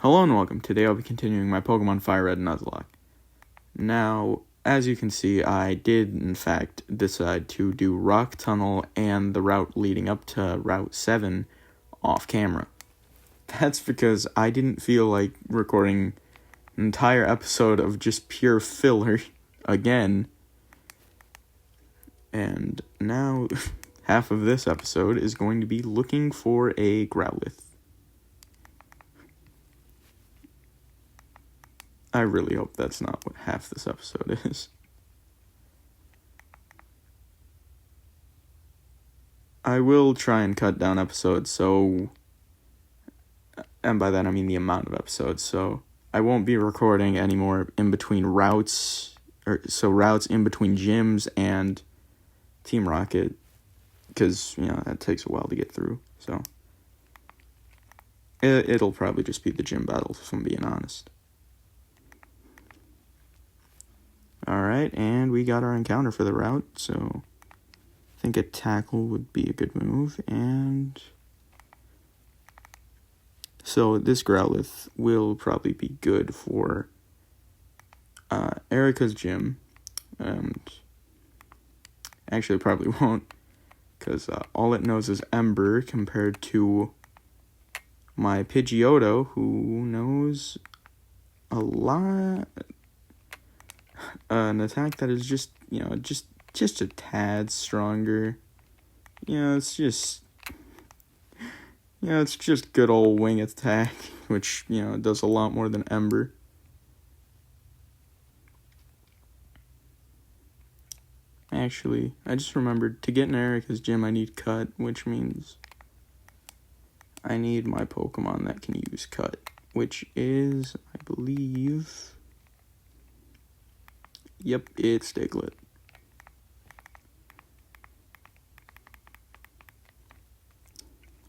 Hello and welcome. Today I'll be continuing my Pokemon FireRed Nuzlocke. Now, as you can see, I did in fact decide to do Rock Tunnel and the route leading up to Route 7 off camera. That's because I didn't feel like recording an entire episode of just pure filler again. And now, half of this episode is going to be looking for a Growlithe. I really hope that's not what half this episode is. I will try and cut down episodes, and by that I mean the amount of episodes, so I won't be recording anymore in between routes, routes in between gyms and Team Rocket, because, that takes a while to get through, so it'll probably just be the gym battles, if I'm being honest. Alright, and we got our encounter for the route, so I think a tackle would be a good move, and so this Growlithe will probably be good for Erica's gym, and actually probably won't, because all it knows is Ember compared to my Pidgeotto, who knows a lot. An attack that is just a tad stronger. It's just good old wing attack, which, does a lot more than Ember. Actually, I just remembered, to get in Erica's gym, I need Cut, which means I need my Pokemon that can use Cut, which is, I believe, yep, it's Diglett.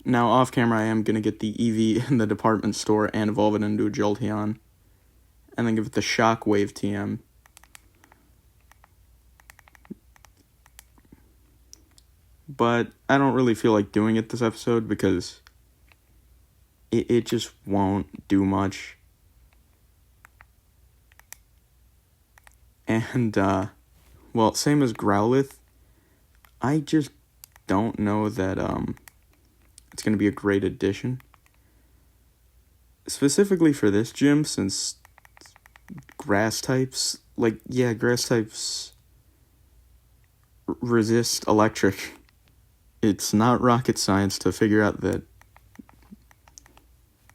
Now, off camera, I am going to get the EV in the department store and evolve it into a Jolteon, and then give it the Shockwave TM. But I don't really feel like doing it this episode because it just won't do much. And, same as Growlithe, I just don't know that, it's going to be a great addition. Specifically for this gym, since grass types resist electric. It's not rocket science to figure out that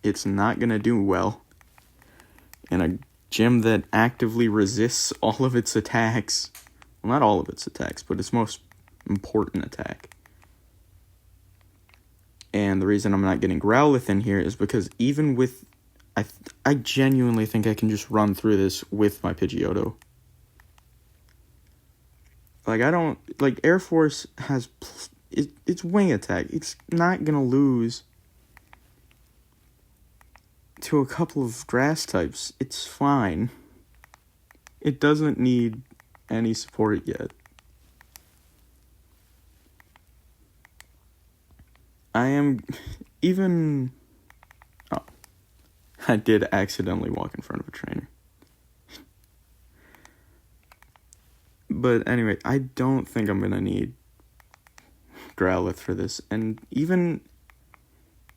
it's not going to do well in a gym that actively resists all of its attacks. Well, not all of its attacks, but its most important attack. And the reason I'm not getting Growlithe in here is because even with... I genuinely think I can just run through this with my Pidgeotto. Air Force has... It's wing attack. It's not going to lose to a couple of grass types. It's fine. It doesn't need any support yet. I did accidentally walk in front of a trainer. But anyway, I don't think I'm gonna need Growlithe for this. And even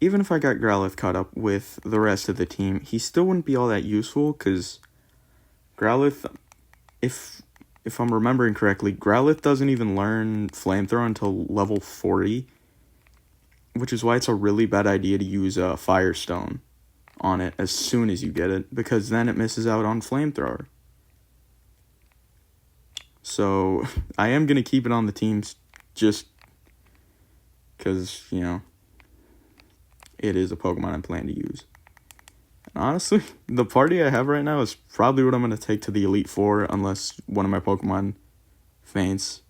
if I got Growlithe caught up with the rest of the team, he still wouldn't be all that useful, because Growlithe, if I'm remembering correctly, Growlithe doesn't even learn Flamethrower until level 40, which is why it's a really bad idea to use a Firestone on it as soon as you get it, because then it misses out on Flamethrower. So, I am going to keep it on the teams just because, it is a Pokemon I plan to use. And honestly, the party I have right now is probably what I'm going to take to the Elite Four, unless one of my Pokemon faints.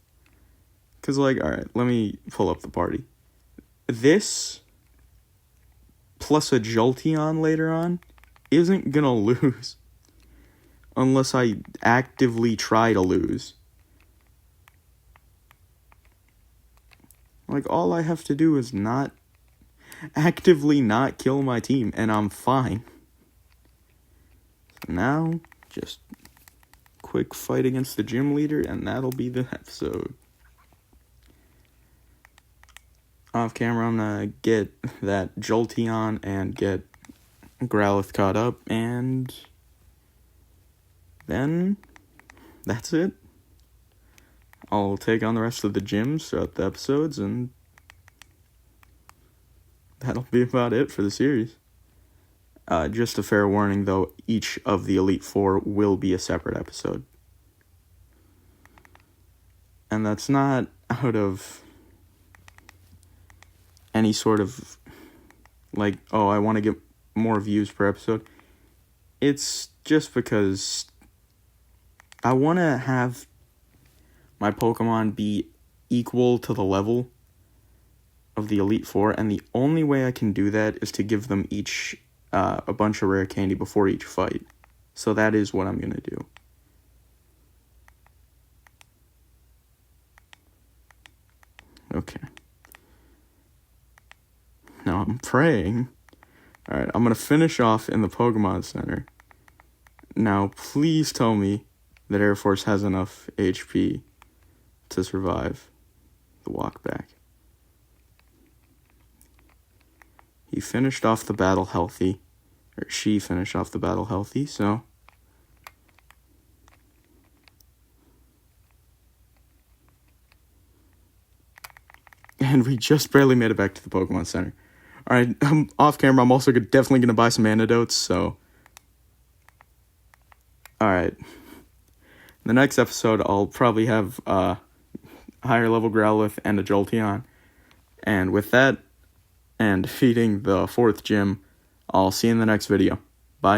Because, alright, let me pull up the party. This, plus a Jolteon later on, isn't gonna lose. Unless I actively try to lose. All I have to do is actively not kill my team, and I'm fine. now, just quick fight against the gym leader, and that'll be the episode. Off camera, I'm gonna get that Jolteon and get Growlithe caught up, and then that's it. I'll take on the rest of the gyms throughout the episodes, and that'll be about it for the series. Just a fair warning, though, each of the Elite Four will be a separate episode. And that's not out of any sort of, like, oh, I want to get more views per episode. It's just because I want to have my Pokemon be equal to the level of the Elite Four, and the only way I can do that is to give them each a bunch of rare candy before each fight. So that is what I'm going to do. Okay. Now I'm praying. Alright, I'm going to finish off in the Pokemon Center. Now, please tell me that Air Force has enough HP to survive the walk back. He finished off the battle healthy. Or she finished off the battle healthy, so. And we just barely made it back to the Pokemon Center. Alright, off camera, I'm also definitely going to buy some antidotes, so. Alright. The next episode, I'll probably have higher level Growlithe and a Jolteon. And with that, and defeating the 4th gym, I'll see you in the next video. Bye.